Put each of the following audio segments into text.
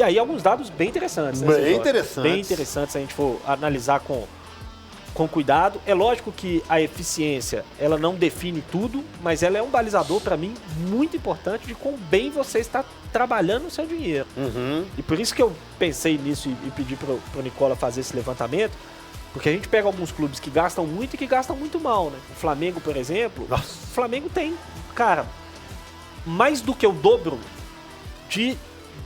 E aí alguns dados bem interessantes, né? Bem interessantes. Bem interessantes se a gente for analisar com cuidado. É lógico que a eficiência, ela não define tudo, mas ela é um balizador, para mim, muito importante de quão bem você está trabalhando o seu dinheiro. Uhum. E por isso que eu pensei nisso e pedi pro Nicola fazer esse levantamento, porque a gente pega alguns clubes que gastam muito e que gastam muito mal, né? O Flamengo, por exemplo, Nossa. o Flamengo tem, cara, mais do que o dobro de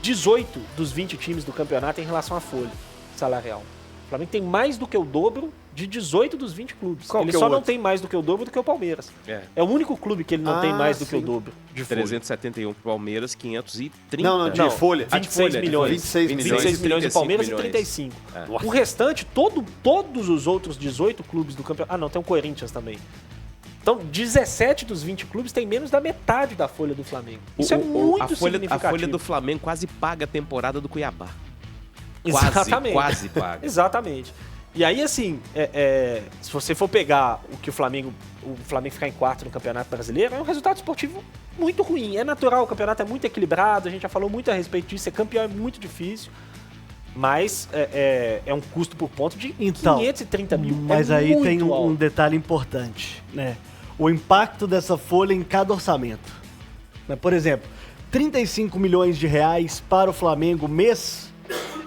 18 dos 20 times do campeonato em relação à folha salarial. O Flamengo tem mais do que o dobro de 18 dos 20 clubes. Qual Ele que é o só não outro? tem mais do que o dobro do que o Palmeiras. É. O único clube que ele não tem mais do que o sim. dobro de folha. 371 pro Palmeiras, 530. Não, de folha. 26 milhões. 26 milhões. 26 milhões do 35 Palmeiras milhões. e 35. Nossa. O restante, todos os outros 18 clubes do campeonato... Ah, não, tem o Corinthians também. Então, 17 dos 20 clubes tem menos da metade da folha do Flamengo. Isso é muito a significativo. folha do Flamengo quase paga a temporada do Cuiabá. Quase, Exatamente. quase paga. Exatamente. E aí, assim, se você for pegar o que o Flamengo ficar em quarto no Campeonato Brasileiro, é um resultado esportivo muito ruim. É natural, o campeonato é muito equilibrado, a gente já falou muito a respeito disso, ser campeão é muito difícil, mas é um custo por ponto de 530 mil. Mas é aí muito tem um alto. detalhe importante, né? O impacto dessa folha em cada orçamento. Né? Por exemplo, 35 milhões de reais para o Flamengo mês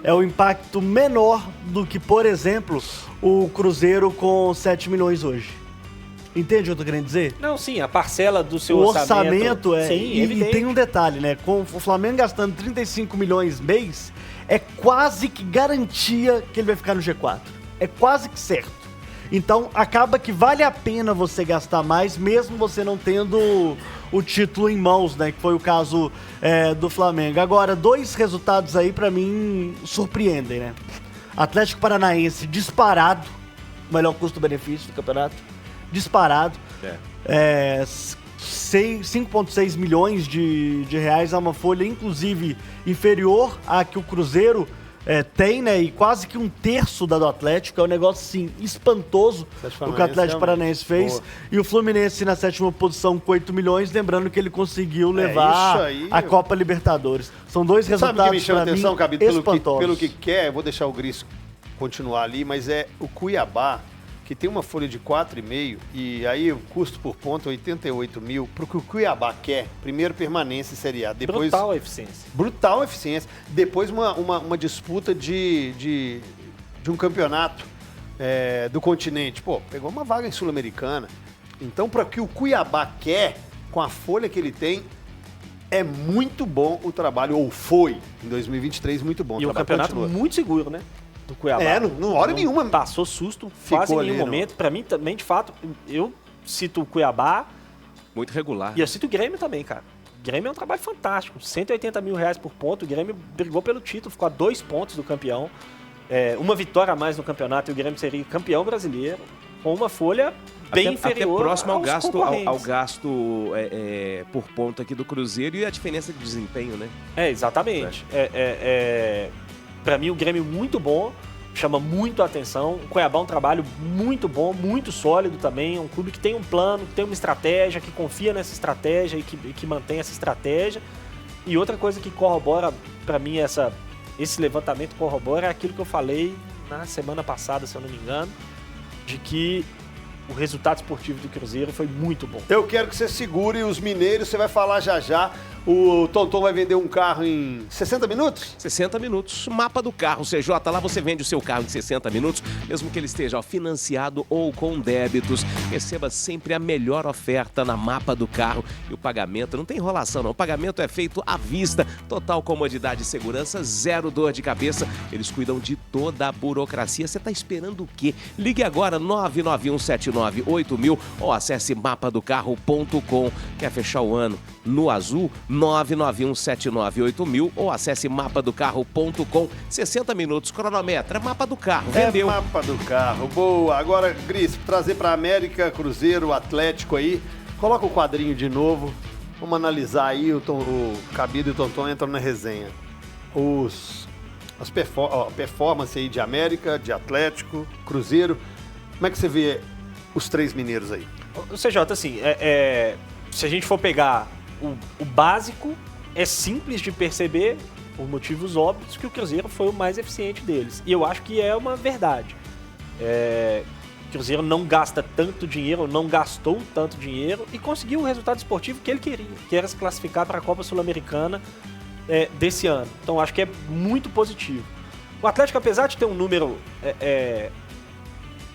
é o impacto menor do que, por exemplo, o Cruzeiro com 7 milhões hoje. Entende o que eu tô querendo dizer? Não, sim, a parcela do seu O orçamento... orçamento é... Sim, e evidente. tem um detalhe, né? Com o Flamengo gastando 35 milhões mês, é quase que garantia que ele vai ficar no G4. É quase que certo. Então, acaba que vale a pena você gastar mais, mesmo você não tendo o título em mãos, né? Que foi o caso do Flamengo. Agora, dois resultados aí, pra mim, surpreendem, né? Atlético Paranaense disparado, melhor custo-benefício do campeonato, disparado. 5,6 milhões de reais, é uma folha, inclusive, inferior à que o Cruzeiro tem, né? E quase que um terço da do Atlético. É um negócio, assim, espantoso o que o Atlético Paranaense fez. Boa. E o Fluminense na 7ª posição com 8 milhões, lembrando que ele conseguiu levar isso aí. a Copa Libertadores. São dois Sabe o que resultados, me chama pra atenção, mim, Cabito? espantosos. Pelo que quer, eu vou deixar o Gris continuar ali, mas é o Cuiabá, que tem uma folha de 4,5, e aí o custo por ponto é 88 mil, pro que o Cuiabá quer, primeiro permanência em Série A, depois... Brutal a eficiência. Brutal eficiência. Depois uma disputa de um campeonato do continente. Pô, pegou uma vaga em Sul-Americana. Então, para o que o Cuiabá quer, com a folha que ele tem, é muito bom o trabalho, ou foi, em 2023, muito bom. E o campeonato muito seguro, né? Do Cuiabá. Não hora nenhuma. Passou susto, Ficou quase em ali, nenhum não. momento. Pra mim também, de fato, eu cito o Cuiabá Muito regular. e eu cito o Grêmio também, cara. O Grêmio é um trabalho fantástico. 180 mil reais por ponto. O Grêmio brigou pelo título, ficou a 2 pontos do campeão. Uma vitória a mais no campeonato e o Grêmio seria campeão brasileiro, com uma folha bem inferior até próximo ao aos gasto, concorrentes. ao gasto por ponto aqui do Cruzeiro e a diferença de desempenho, né? Exatamente. Pra mim, o Grêmio muito bom, chama muito a atenção. O Cuiabá é um trabalho muito bom, muito sólido também. É um clube que tem um plano, que tem uma estratégia, que confia nessa estratégia e que mantém essa estratégia. E outra coisa que corrobora, pra mim, esse levantamento corrobora é aquilo que eu falei na semana passada, se eu não me engano, de que o resultado esportivo do Cruzeiro foi muito bom. Eu quero que você segure os mineiros, você vai falar já já. O Tonton vai vender um carro em 60 minutos? 60 minutos. Mapa do carro, CJ. Lá você vende o seu carro em 60 minutos, mesmo que ele esteja financiado ou com débitos. Receba sempre a melhor oferta na Mapa do Carro. E o pagamento, não tem enrolação não. O pagamento é feito à vista. Total comodidade e segurança, zero dor de cabeça. Eles cuidam de toda a burocracia. Você está esperando o quê? Ligue agora 991798000 ou acesse mapadocarro.com. Quer fechar o ano no azul? 991798000 ou acesse mapadocarro.com. 60 minutos, cronometra, Mapa do Carro, vendeu. Mapa do Carro, boa. Agora, Gris, trazer para América, Cruzeiro, Atlético aí. Coloca o quadrinho de novo. Vamos analisar aí, o Cabido e o Tonton entram na resenha. As performances aí de América, de Atlético, Cruzeiro. Como é que você vê os três mineiros aí? O CJ, assim, se a gente for pegar o básico, é simples de perceber por motivos óbvios, que o Cruzeiro foi o mais eficiente deles. E eu acho que é uma verdade. O Cruzeiro não gasta tanto dinheiro, não gastou tanto dinheiro e conseguiu o resultado esportivo que ele queria, que era se classificar para a Copa Sul-Americana desse ano. Então acho que é muito positivo. O Atlético, apesar de ter um número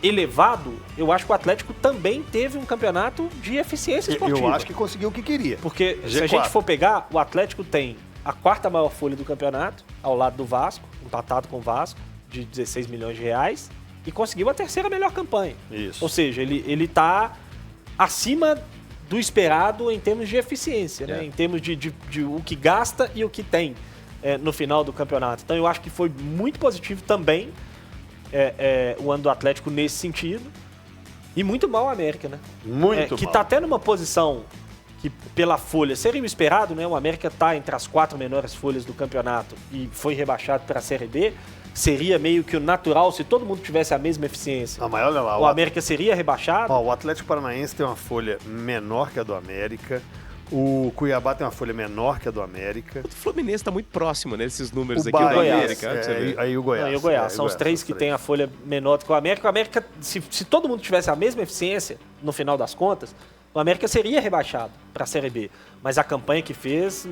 elevado, eu acho que o Atlético também teve um campeonato de eficiência esportiva. Eu acho que conseguiu o que queria. Porque G4. se a gente for pegar, o Atlético tem a quarta maior folha do campeonato, ao lado do Vasco, empatado com o Vasco, de 16 milhões de reais, e conseguiu a terceira melhor campanha. Isso. Ou seja, ele tá acima do esperado em termos de eficiência, né? Em termos de o que gasta e o que tem no final do campeonato. Então eu acho que foi muito positivo também o ano do Atlético nesse sentido. E muito mal o América, né? Muito que mal. tá até numa posição que, pela folha, seria o esperado, né? O América tá entre as 4 menores folhas do campeonato e foi rebaixado para a Série B. Seria meio que o natural se todo mundo tivesse a mesma eficiência. Não, mas olha lá. O América seria rebaixado. O Atlético Paranaense tem uma folha menor que a do América. O Cuiabá tem uma folha menor que a do América. O Fluminense está muito próximo nesses números aqui Bahia, do Goiás, América. Olha pra você ver. aí o Goiás. Não, e o Goiás. São os três que têm a folha menor do que o América. O América, se todo mundo tivesse a mesma eficiência, no final das contas, o América seria rebaixado para a Série B. Mas a campanha que fez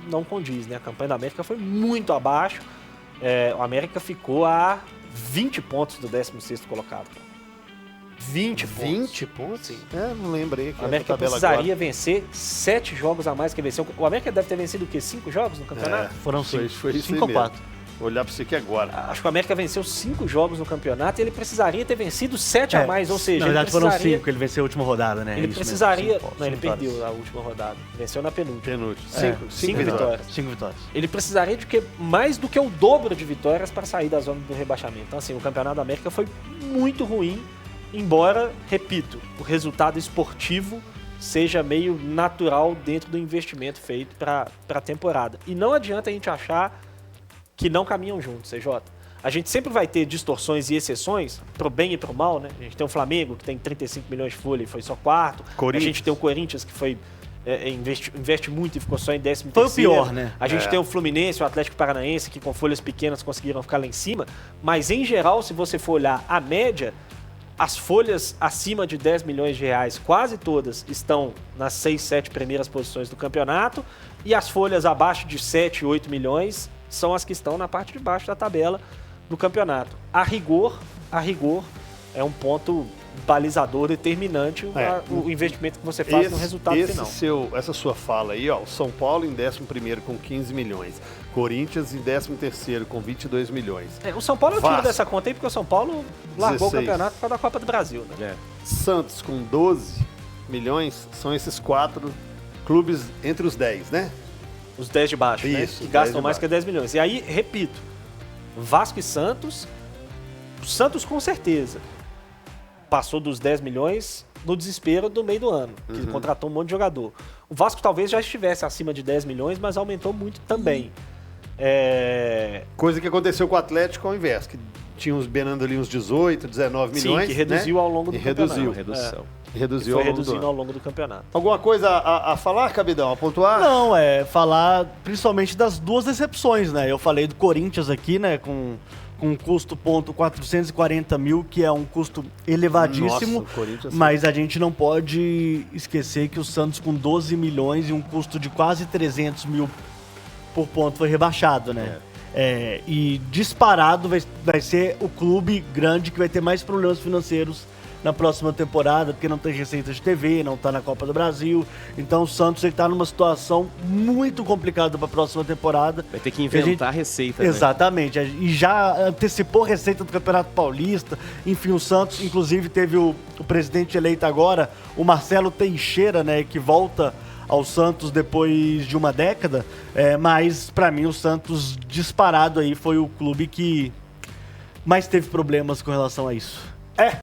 não condiz, né? A campanha da América foi muito abaixo. O América ficou a 20 pontos do 16º colocado. 20 pontos. 20 pontos? Sim. Não lembrei. O América precisaria vencer 7 jogos a mais que venceu. O América deve ter vencido o quê? 5 jogos no campeonato? Foram Foi 5. isso aí 5 ou mesmo. 4. Vou olhar pra você aqui agora. Acho que o América venceu 5 jogos no campeonato e ele precisaria ter vencido 7 a mais. Ou seja, na verdade ele foram precisaria... 5, ele venceu a última rodada, né? Ele Isso precisaria... mesmo, Não, ele vitórias. perdeu a última rodada. Venceu na penúltima. Penúltimo. 5 vitórias. 5 vitórias. Ele precisaria de mais do que o dobro de vitórias para sair da zona do rebaixamento. Então, assim, o Campeonato da América foi muito ruim, embora, repito, o resultado esportivo seja meio natural dentro do investimento feito para a temporada. E não adianta a gente achar que não caminham juntos, CJ. A gente sempre vai ter distorções e exceções, pro bem e pro mal, né? A gente tem o Flamengo, que tem 35 milhões de folha e foi só quarto. A gente tem o Corinthians, que foi investe muito e ficou só em 13º. Foi o pior, né? A gente tem o Fluminense, o Atlético Paranaense, que com folhas pequenas conseguiram ficar lá em cima. Mas, em geral, se você for olhar a média, as folhas acima de 10 milhões de reais, quase todas, estão nas 6, 7 primeiras posições do campeonato. E as folhas abaixo de 7, 8 milhões são as que estão na parte de baixo da tabela do campeonato. A rigor, é um ponto balizador determinante o investimento que você faz no resultado final. Essa sua fala aí, ó, o São Paulo em 11º com 15 milhões, Corinthians em 13º com 22 milhões. O São Paulo eu tiro Vasco. dessa conta aí, porque o São Paulo largou 16. o campeonato por causa da Copa do Brasil, né? Santos com 12 milhões, são esses 4 clubes entre os 10, né? Os 10 de baixo, Isso, né? os Que 10 gastam de mais baixo. que 10 milhões. E aí, repito, Vasco e Santos, o Santos com certeza passou dos 10 milhões no desespero do meio do ano, que contratou um monte de jogador. O Vasco talvez já estivesse acima de 10 milhões, mas aumentou muito também. Coisa que aconteceu com o Atlético ao invés, que tinha uns beirando ali uns 18, 19 milhões. Sim, que reduziu né? ao longo do E campeonato. reduziu. Redução. Reduziu Foi ao longo do reduzindo ano. ao longo do campeonato. Alguma coisa a falar, Cabidão? A pontuar? Não, falar principalmente das duas decepções, né? Eu falei do Corinthians aqui, né? Com um custo ponto 440 mil, que é um custo elevadíssimo. Nossa, o Corinthians- Mas a gente não pode esquecer que o Santos com 12 milhões e um custo de quase 300 mil por ponto foi rebaixado, né? E disparado vai ser o clube grande que vai ter mais problemas financeiros na próxima temporada, porque não tem receita de TV, não tá na Copa do Brasil. Então o Santos ele tá numa situação muito complicada para a próxima temporada. Vai ter que inventar receita, né? Exatamente. E já antecipou receita do Campeonato Paulista. Enfim, o Santos, inclusive, teve o presidente eleito agora, o Marcelo Teixeira, né, que volta ao Santos depois de uma década. Mas, para mim, o Santos disparado aí foi o clube que mais teve problemas com relação a isso.